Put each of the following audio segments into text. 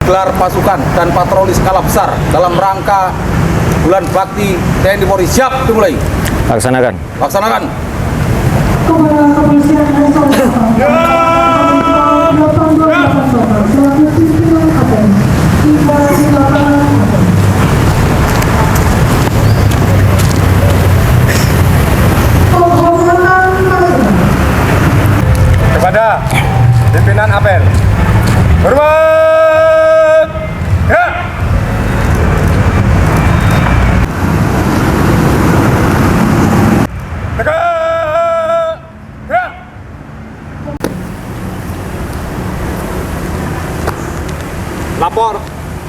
gelar pasukan dan patroli skala besar dalam rangka Bulan Bakti TNI Polri. Siap, dimulai. Laksanakan. Laksanakan. Kepada Kepolisian kepada pimpinan apel, hormat, ya. Tegak, ya. Lapor,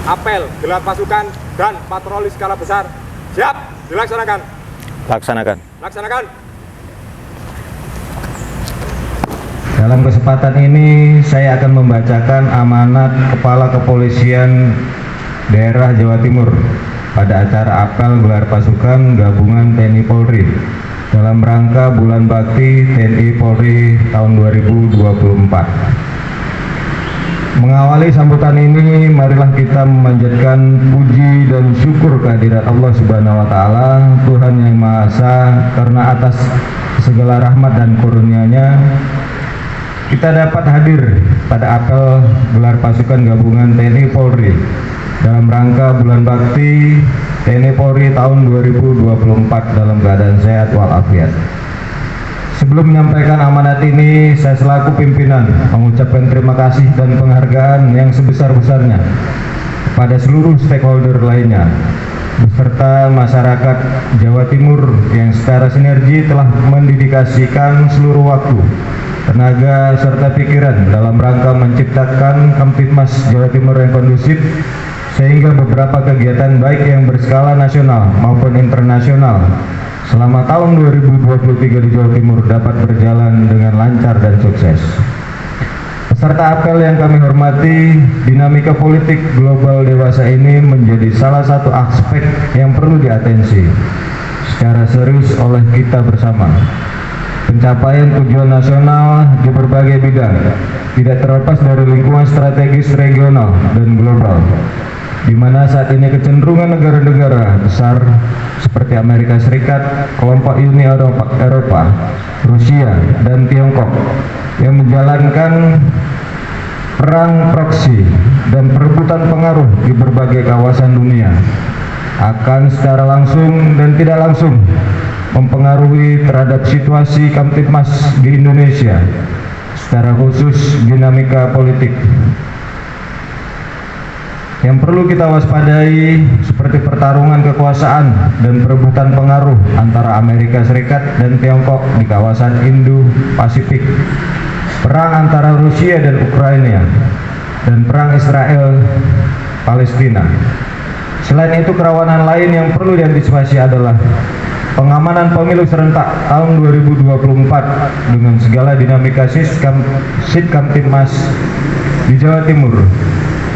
apel, gelar pasukan dan patroli skala besar. Siap, dilaksanakan. Laksanakan. Laksanakan. Dalam kesempatan ini saya akan membacakan amanat Kepala Kepolisian Daerah Jawa Timur pada acara apel gelar pasukan gabungan TNI Polri dalam rangka Bulan Bakti TNI Polri tahun 2024. Mengawali sambutan ini, marilah kita memanjatkan puji dan syukur kehadirat Allah Subhanahu wa Ta'ala, Tuhan yang Maha Esa, karena atas segala rahmat dan kurnia-Nya kita dapat hadir pada apel gelar pasukan gabungan TNI Polri dalam rangka Bulan Bakti TNI Polri tahun 2024 dalam keadaan sehat walafiat. Sebelum menyampaikan amanat ini, saya selaku pimpinan mengucapkan terima kasih dan penghargaan yang sebesar-besarnya kepada seluruh stakeholder lainnya beserta masyarakat Jawa Timur yang secara sinergi telah mendedikasikan seluruh waktu, tenaga serta pikiran dalam rangka menciptakan Kamtibmas Jawa Timur yang kondusif sehingga beberapa kegiatan baik yang berskala nasional maupun internasional selama tahun 2023 di Jawa Timur dapat berjalan dengan lancar dan sukses. Peserta apel yang kami hormati, dinamika politik global dewasa ini menjadi salah satu aspek yang perlu diatensi secara serius oleh kita bersama. Pencapaian tujuan nasional di berbagai bidang tidak terlepas dari lingkungan strategis regional dan global, di mana saat ini kecenderungan negara-negara besar seperti Amerika Serikat, kelompok Uni Eropa, Rusia, dan Tiongkok yang menjalankan perang proksi dan perebutan pengaruh di berbagai kawasan dunia akan secara langsung dan tidak langsung mempengaruhi terhadap situasi Kamtibmas di Indonesia, secara khusus dinamika politik. Yang perlu kita waspadai seperti pertarungan kekuasaan dan perebutan pengaruh antara Amerika Serikat dan Tiongkok di kawasan Indo-Pasifik, perang antara Rusia dan Ukraina, dan perang Israel-Palestina. Selain itu, kerawanan lain yang perlu diantisipasi adalah pengamanan pemilu serentak tahun 2024 dengan segala dinamika Kamtibmas di Jawa Timur,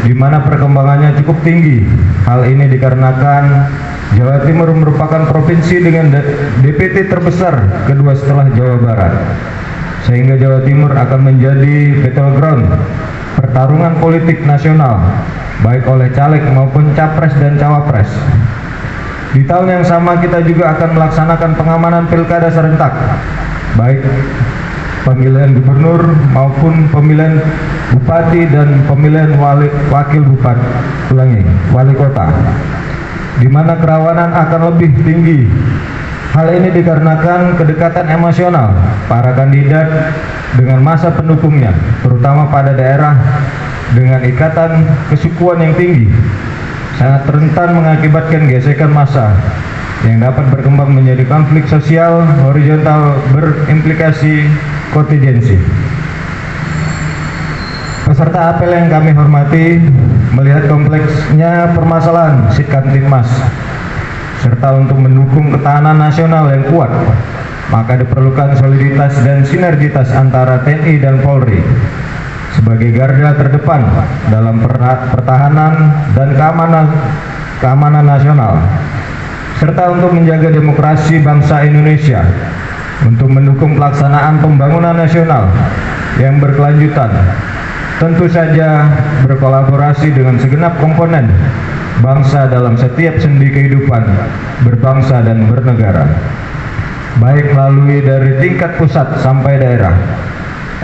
di mana perkembangannya cukup tinggi. Hal ini dikarenakan Jawa Timur merupakan provinsi dengan DPT terbesar kedua setelah Jawa Barat, sehingga Jawa Timur akan menjadi battleground pertarungan politik nasional baik oleh caleg maupun capres dan cawapres. Di tahun yang sama kita juga akan melaksanakan pengamanan pilkada serentak, baik pemilihan gubernur maupun pemilihan bupati dan pemilihan wakil bupati, wali kota, di mana kerawanan akan lebih tinggi. Hal ini dikarenakan kedekatan emosional para kandidat dengan masa pendukungnya, terutama pada daerah dengan ikatan kesukuan yang tinggi, sangat rentan mengakibatkan gesekan massa yang dapat berkembang menjadi konflik sosial horizontal berimplikasi kontingensi. Peserta apel yang kami hormati, melihat kompleksnya permasalahan Kamtibmas serta untuk mendukung ketahanan nasional yang kuat, maka diperlukan soliditas dan sinergitas antara TNI dan Polri sebagai garda terdepan dalam pertahanan dan keamanan nasional, serta untuk menjaga demokrasi bangsa Indonesia, untuk mendukung pelaksanaan pembangunan nasional yang berkelanjutan tentu saja berkolaborasi dengan segenap komponen bangsa dalam setiap sendi kehidupan berbangsa dan bernegara, baik melalui dari tingkat pusat sampai daerah.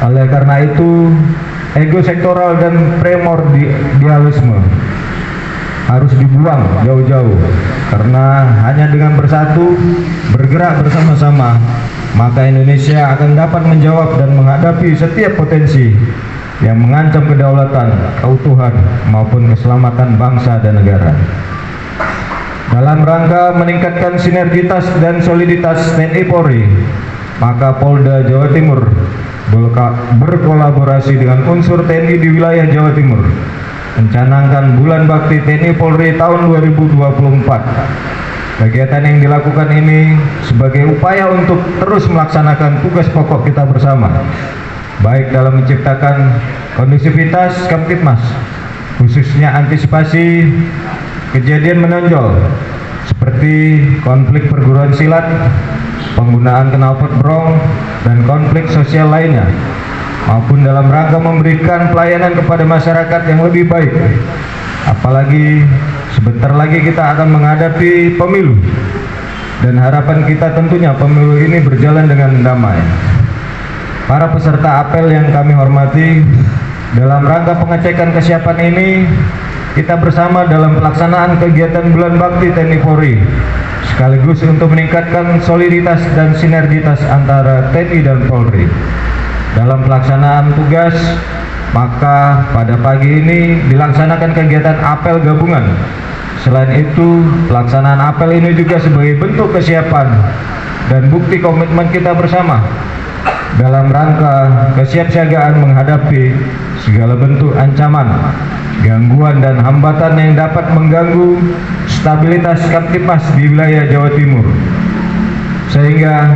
Oleh karena itu, ego sektoral dan primordialisme harus dibuang jauh-jauh, karena hanya dengan bersatu, bergerak bersama-sama, maka Indonesia akan dapat menjawab dan menghadapi setiap potensi yang mengancam kedaulatan, keutuhan, maupun keselamatan bangsa dan negara. Dalam rangka meningkatkan sinergitas dan soliditas TNI Polri, maka Polda Jawa Timur berkolaborasi dengan unsur TNI di wilayah Jawa Timur mencanangkan Bulan Bakti TNI Polri tahun 2024. Kegiatan yang dilakukan ini sebagai upaya untuk terus melaksanakan tugas pokok kita bersama, baik dalam menciptakan kondusivitas Kamtibmas, khususnya antisipasi kejadian menonjol seperti konflik perguruan silat, penggunaan knalpot brong, dan konflik sosial lainnya, maupun dalam rangka memberikan pelayanan kepada masyarakat yang lebih baik. Apalagi sebentar lagi kita akan menghadapi pemilu, dan harapan kita tentunya pemilu ini berjalan dengan damai. Para peserta apel yang kami hormati, dalam rangka pengecekan kesiapan ini, kita bersama dalam pelaksanaan kegiatan Bulan Bakti TNI Polri, sekaligus untuk meningkatkan soliditas dan sinergitas antara TNI dan Polri. Dalam pelaksanaan tugas, maka pada pagi ini dilaksanakan kegiatan apel gabungan. Selain itu, pelaksanaan apel ini juga sebagai bentuk kesiapan dan bukti komitmen kita bersama dalam rangka kesiapsiagaan menghadapi segala bentuk ancaman, gangguan, dan hambatan yang dapat mengganggu stabilitas Kamtibmas di wilayah Jawa Timur, sehingga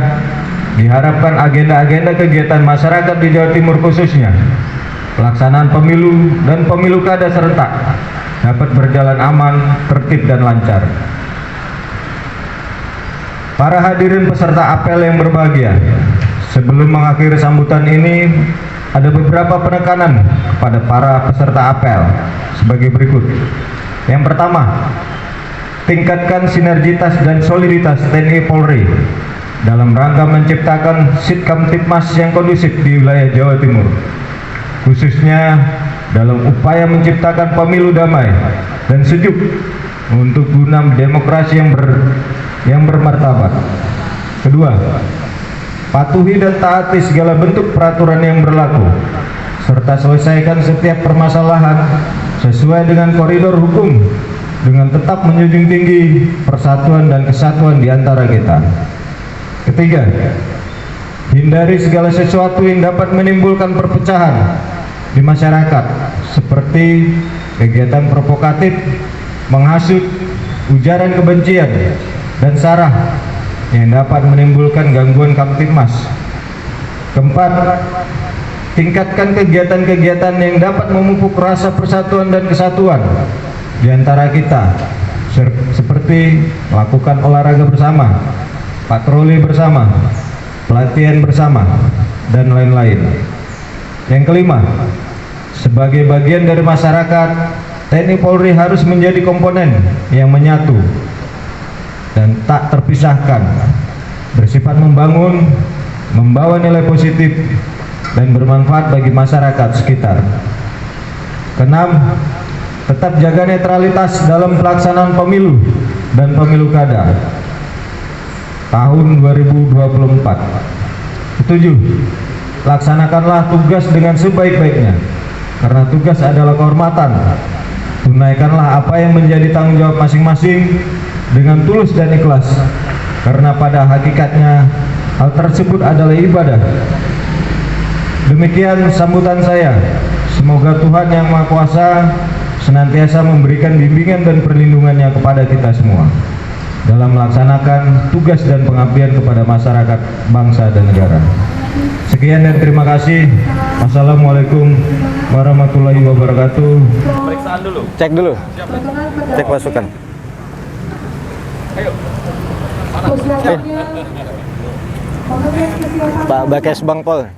diharapkan agenda-agenda kegiatan masyarakat di Jawa Timur, khususnya pelaksanaan pemilu dan pemilu kada serentak, dapat berjalan aman, tertib, dan lancar. Para hadirin peserta apel yang berbahagia, sebelum mengakhiri sambutan ini, ada beberapa penekanan kepada para peserta apel sebagai berikut. Yang pertama, tingkatkan sinergitas dan soliditas TNI Polri dalam rangka menciptakan Kamtibmas yang kondusif di wilayah Jawa Timur, khususnya dalam upaya menciptakan pemilu damai dan sejuk untuk guna demokrasi yang bermartabat. Kedua, patuhi dan taati segala bentuk peraturan yang berlaku, serta selesaikan setiap permasalahan sesuai dengan koridor hukum, dengan tetap menjunjung tinggi persatuan dan kesatuan di antara kita. Ketiga, hindari segala sesuatu yang dapat menimbulkan perpecahan di masyarakat, seperti kegiatan provokatif, menghasut, ujaran kebencian, dan sarah yang dapat menimbulkan gangguan Kamtibmas. Keempat, tingkatkan kegiatan-kegiatan yang dapat memupuk rasa persatuan dan kesatuan di antara kita, seperti melakukan olahraga bersama, patroli bersama, pelatihan bersama, dan lain-lain. Yang kelima, sebagai bagian dari masyarakat, TNI Polri harus menjadi komponen yang menyatu dan tak terpisahkan, bersifat membangun, membawa nilai positif, dan bermanfaat bagi masyarakat sekitar. Keenam, tetap jaga netralitas dalam pelaksanaan pemilu dan pemilu kada tahun 2024. Ketujuh, laksanakanlah tugas dengan sebaik-baiknya, karena tugas adalah kehormatan. Tunaikanlah apa yang menjadi tanggung jawab masing-masing dengan tulus dan ikhlas, karena pada hakikatnya hal tersebut adalah ibadah. Demikian sambutan saya. Semoga Tuhan Yang Maha Kuasa senantiasa memberikan bimbingan dan perlindungannya kepada kita semua dalam melaksanakan tugas dan pengabdian kepada masyarakat, bangsa, dan negara. Sekian dan terima kasih. Wassalamualaikum warahmatullahi wabarakatuh. Periksaan dulu. Cek dulu. Cek pasukan. Ayo. Pak Bakes Bang Pol.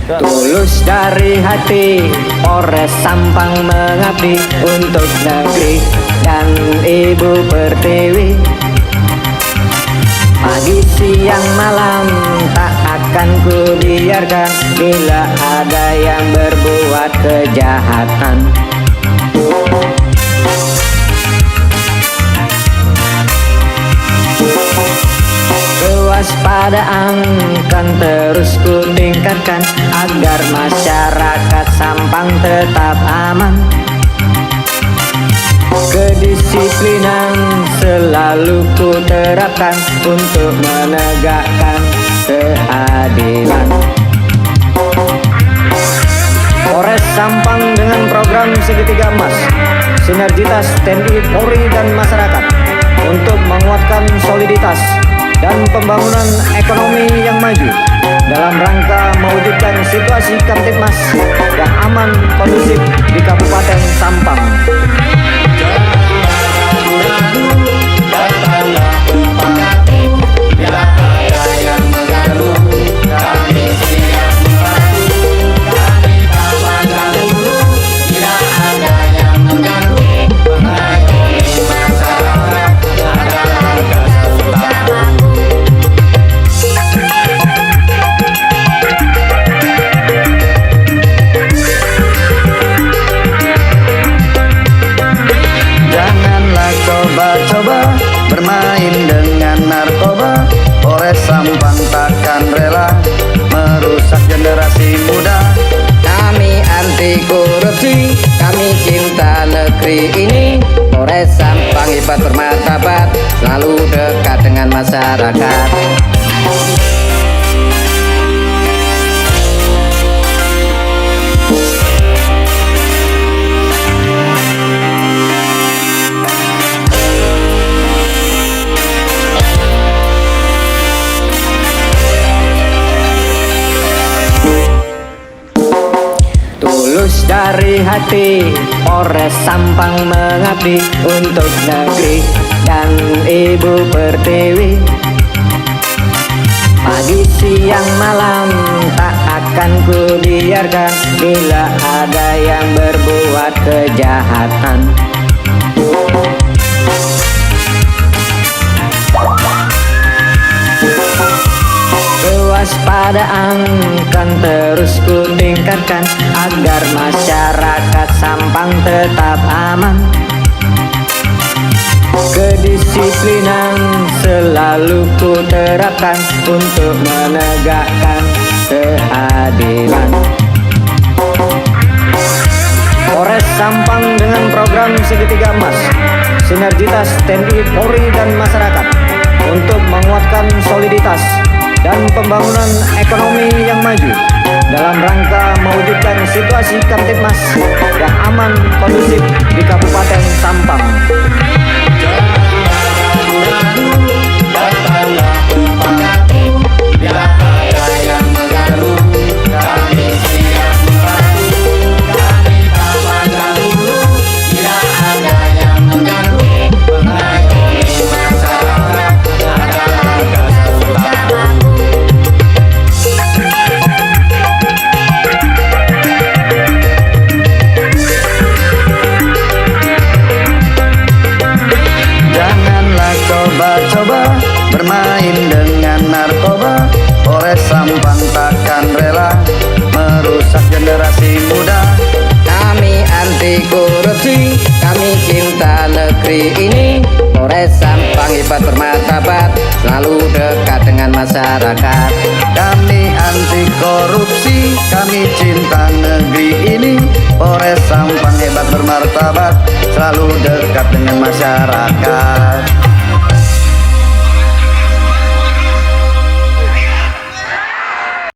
Tulus dari hati, Polres Sampang mengabdi untuk negeri dan Ibu Pertiwi. Pagi, siang, malam tak akan ku biarkan bila ada yang berbuat kejahatan. Kewaspadaan kan terus ku tingkatkan agar masyarakat Sampang tetap aman. Kedisiplinan selalu ku terapkan untuk menegakkan keadilan. Polres Sampang dengan program segitiga emas, sinergitas TNI, Polri dan masyarakat untuk menguatkan soliditas dan pembangunan ekonomi yang maju dalam rangka mewujudkan situasi Kamtibmas yang aman kondusif di Kabupaten Sampang. Bermain dengan narkoba, Polres Sampang takkan rela merusak generasi muda. Kami anti korupsi, kami cinta negeri ini. Polres Sampang hebat bermartabat, selalu dekat dengan masyarakat. Tulus dari hati, Polres Sampang mengabdi untuk negeri dan Ibu Pertiwi. Pagi, siang, malam tak akan ku biarkan bila ada yang berbuat kejahatan. Kewaspadaan kan terus ku tingkatkan agar masyarakat Sampang tetap aman. Kedisiplinan selalu ku terapkan untuk menegakkan keadilan. Polres Sampang dengan program segitiga emas, sinergitas TNI, Polri dan masyarakat untuk menguatkan soliditas dan pembangunan ekonomi yang maju dalam rangka mewujudkan situasi Kamtibmas yang aman kondusif di Kabupaten Sampang. Bermain dengan narkoba, Polres Sampang takkan rela merusak generasi muda. Kami anti korupsi, kami cinta negeri ini. Polres Sampang hebat bermartabat, selalu dekat dengan masyarakat. Kami anti korupsi, kami cinta negeri ini. Polres Sampang hebat bermartabat, selalu dekat dengan masyarakat.